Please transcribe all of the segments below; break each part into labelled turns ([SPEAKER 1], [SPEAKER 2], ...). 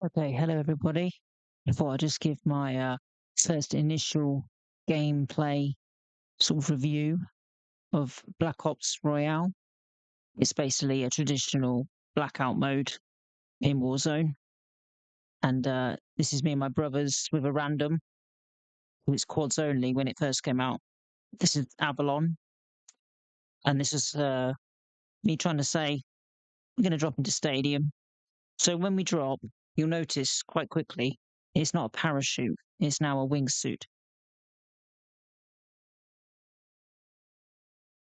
[SPEAKER 1] Okay, hello everybody. I thought I'd just give my first initial gameplay sort of review of Black Ops Royale. It's basically a traditional blackout mode in Warzone, and this is me and my brothers with a random. It's quads only when it first came out. This is Avalon, and this is me trying to say we're going to drop into Stadium. So when we drop, you'll notice quite quickly it's not a parachute; it's now a wingsuit.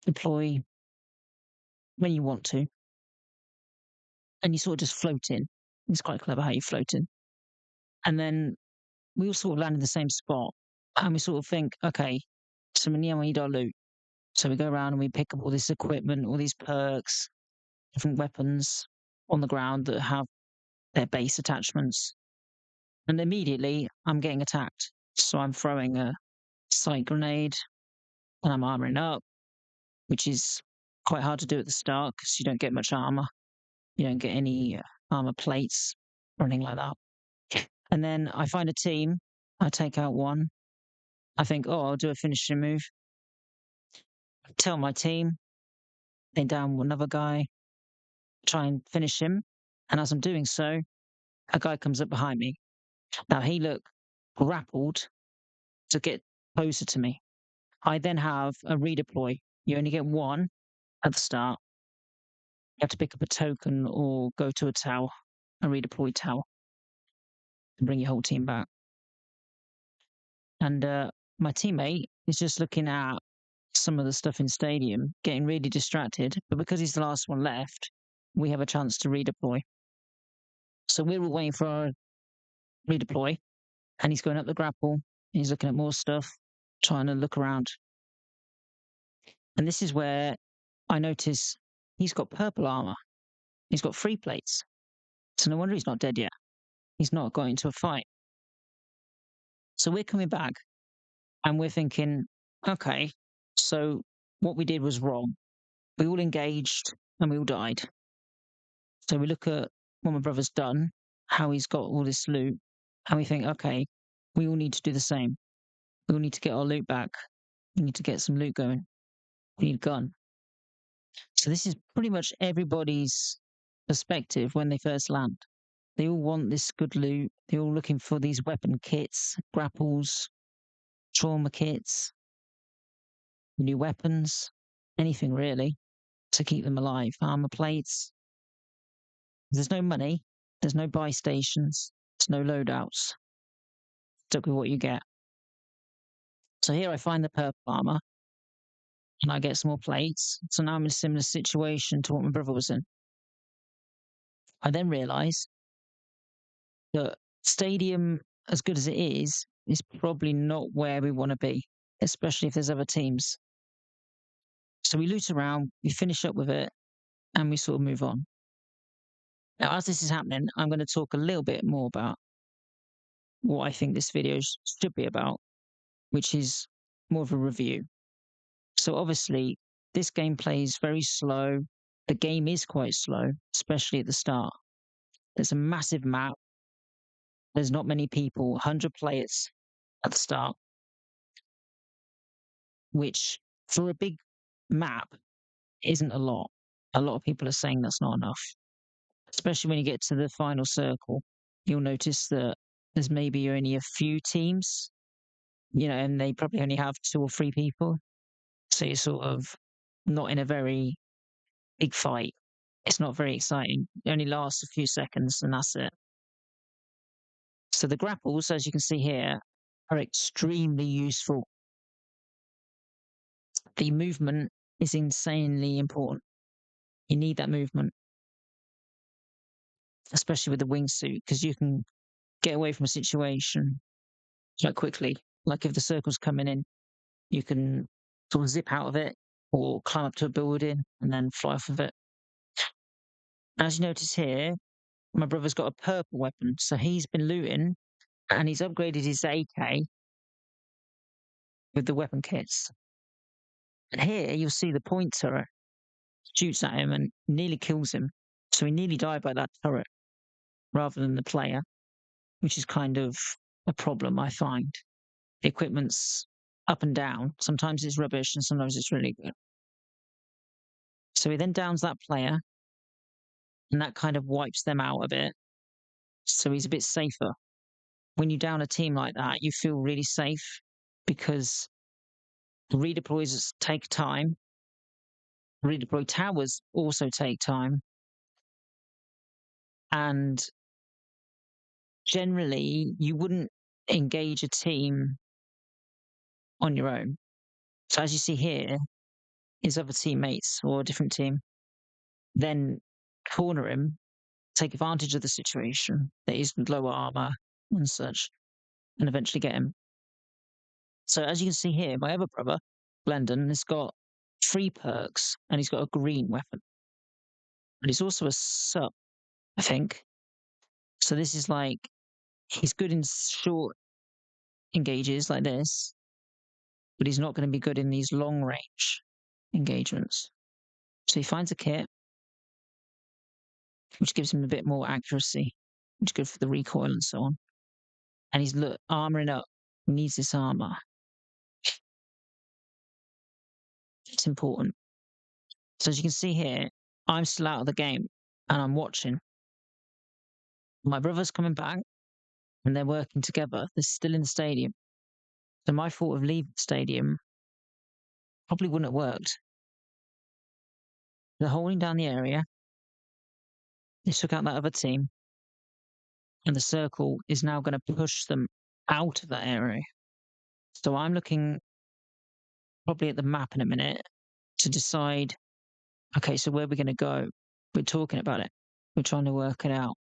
[SPEAKER 1] Deploy when you want to, and you sort of just float in. It's quite clever how you float in. And then we all sort of land in the same spot, and we sort of think, okay, so we need our loot. So we go around and we pick up all this equipment, all these perks, different weapons on the ground that have their base attachments. And immediately I'm getting attacked. So I'm throwing a sight grenade and I'm armoring up, which is quite hard to do at the start because you don't get much armor. You don't get any armor plates or anything like that. And then I find a team. I take out one. I think, oh, I'll do a finishing move. Tell my team, they down another guy, try and finish him. And as I'm doing so, a guy comes up behind me. Now he looked grappled to get closer to me. I then have a redeploy. You only get one at the start. You have to pick up a token or go to a tower, a redeploy tower, and bring your whole team back. And my teammate is just looking at some of the stuff in stadium, getting really distracted. But because he's the last one left, we have a chance to redeploy. So we're all waiting for our redeploy, and he's going up the grapple. He's looking at more stuff, trying to look around. And this is where I notice he's got purple armor. He's got free plates. So no wonder he's not dead yet. He's not got into a fight. So we're coming back and we're thinking, okay, so what we did was wrong. We all engaged and we all died. So we look at what my brother's done, how he's got all this loot, and we think, okay, we all need to do the same. We all need to get our loot back. We need to get some loot going. We need a gun. So this is pretty much everybody's perspective when they first land. They all want this good loot. They're all looking for these weapon kits, grapples, trauma kits, new weapons, anything really to keep them alive. Armor plates. There's no money. There's no buy stations. There's no loadouts. Stuck with what you get. So here I find the purple armor and I get some more plates. So now I'm in a similar situation to what my brother was in. I then realize that stadium, as good as it is probably not where we want to be, especially if there's other teams. So we loot around, we finish up with it, and we sort of move on. Now, as this is happening, I'm going to talk a little bit more about what I think this video should be about, which is more of a review. So obviously, this gameplay is very slow. The game is quite slow, especially at the start. There's a massive map. There's not many people, 100 players at the start, which for a big map isn't a lot. A lot of people are saying that's not enough, especially when you get to the final circle. You'll notice that there's maybe only a few teams, and they probably only have two or three people. So you're sort of not in a very big fight. It's not very exciting. It only lasts a few seconds and that's it. So the grapples, as you can see here, are extremely useful. The movement is insanely important. You need that movement, especially with the wingsuit, because you can get away from a situation quite quickly. Like if the circle's coming in, you can sort of zip out of it or climb up to a building and then fly off of it. As you notice here, my brother's got a purple weapon, so he's been looting and he's upgraded his AK with the weapon kits. And here you'll see the point turret shoots at him and nearly kills him. So he nearly died by that turret rather than the player. which is kind of a problem, I find. The equipment's up and down. Sometimes it's rubbish and sometimes it's really good. So he then downs that player, and that kind of wipes them out a bit. So he's a bit safer. When you down a team like that, you feel really safe because redeploys take time. Redeploy towers also take time. And generally, you wouldn't engage a team on your own. So as you see here, his other teammates or a different team then corner him, take advantage of the situation that he's lower armor and such, and eventually get him. So as you can see here, my other brother, Glendon, has got 3 perks and he's got a green weapon. But he's also a sup, I think. So this is like, he's good in short engages like this, but he's not going to be good in these long range engagements. So he finds a kit, which gives him a bit more accuracy, which is good for the recoil and so on. And he's armoring up. He needs this armor. It's important. So as you can see here, I'm still out of the game and I'm watching. My brother's coming back and they're working together. They're still in the stadium. So my thought of leaving the stadium probably wouldn't have worked. They're holding down the area. They took out that other team. And the circle is now going to push them out of that area. So I'm looking probably at the map in a minute to decide, okay, so where are we going to go? We're talking about it. We're trying to work it out.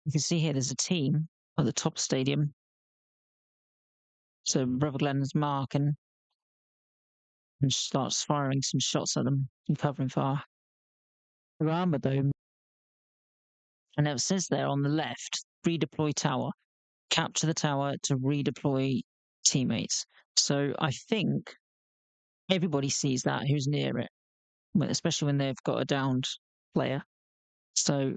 [SPEAKER 1] You can see here there's a team at the top stadium. So Brother Glenn's marking and starts firing some shots at them and covering fire. They're armored though. And it says there on the left, redeploy tower. Capture the tower to redeploy teammates. So I think everybody sees that who's near it, especially when they've got a downed player. So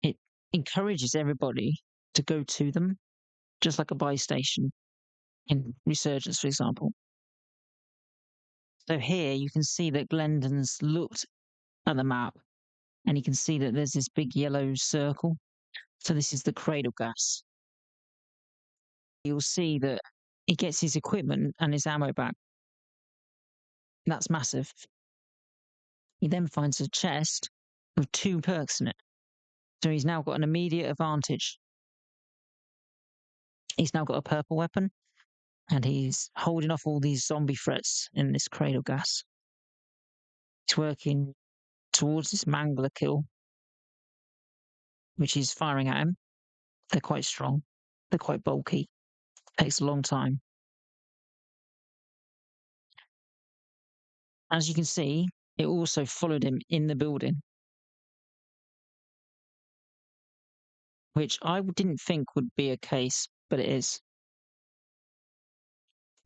[SPEAKER 1] it encourages everybody to go to them, just like a buy station in Resurgence, for example. So here you can see that Glendon's looked at the map and you can see that there's this big yellow circle. So this is the cradle gas. You'll see that he gets his equipment and his ammo back. That's massive. He then finds a chest with 2 perks in it. So he's now got an immediate advantage. He's now got a purple weapon and he's holding off all these zombie threats in this cradle gas. He's working towards this mangler kill, which is firing at him. They're quite strong. They're quite bulky. It takes a long time. As you can see, it also followed him in the building, which I didn't think would be a case, but it is.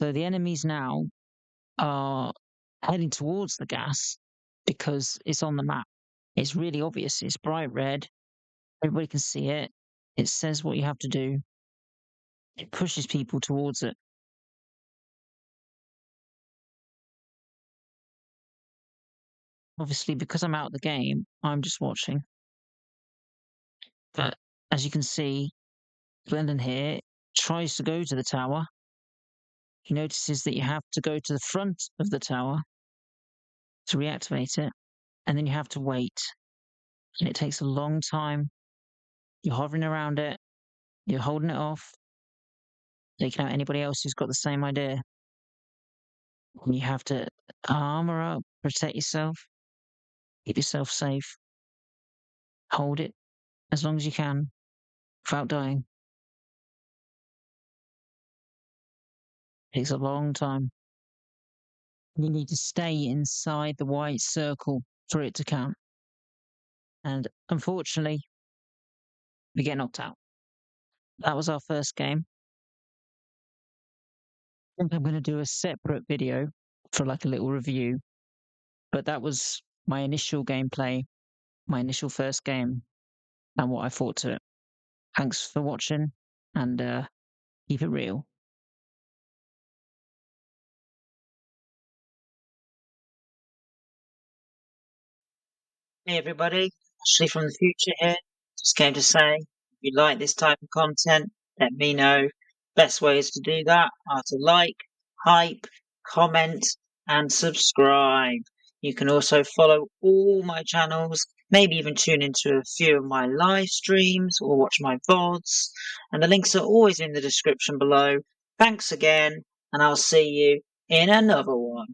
[SPEAKER 1] So the enemies now are heading towards the gas because it's on the map. It's really obvious. It's bright red. Everybody can see it. It says what you have to do. It pushes people towards it. Obviously, because I'm out of the game, I'm just watching. But as you can see, Glendon here tries to go to the tower. He notices that you have to go to the front of the tower to reactivate it, and then you have to wait. And it takes a long time. You're hovering around it, you're holding it off, taking out anybody else who's got the same idea. And you have to armor up, protect yourself, keep yourself safe, hold it as long as you can without dying. It takes a long time. You need to stay inside the white circle for it to count. And unfortunately, we get knocked out. That was our first game. I think I'm going to do a separate video for like a little review. But that was my initial gameplay my initial first game and what I thought to it. Thanks for watching, and keep it real. Hey everybody, Ashley from the future here. Just came to say, if you like this type of content, let me know. Best ways to do that are to like, hype, comment, and subscribe. You can also follow all my channels, maybe even tune into a few of my live streams or watch my VODs. And the links are always in the description below. Thanks again, and I'll see you in another one.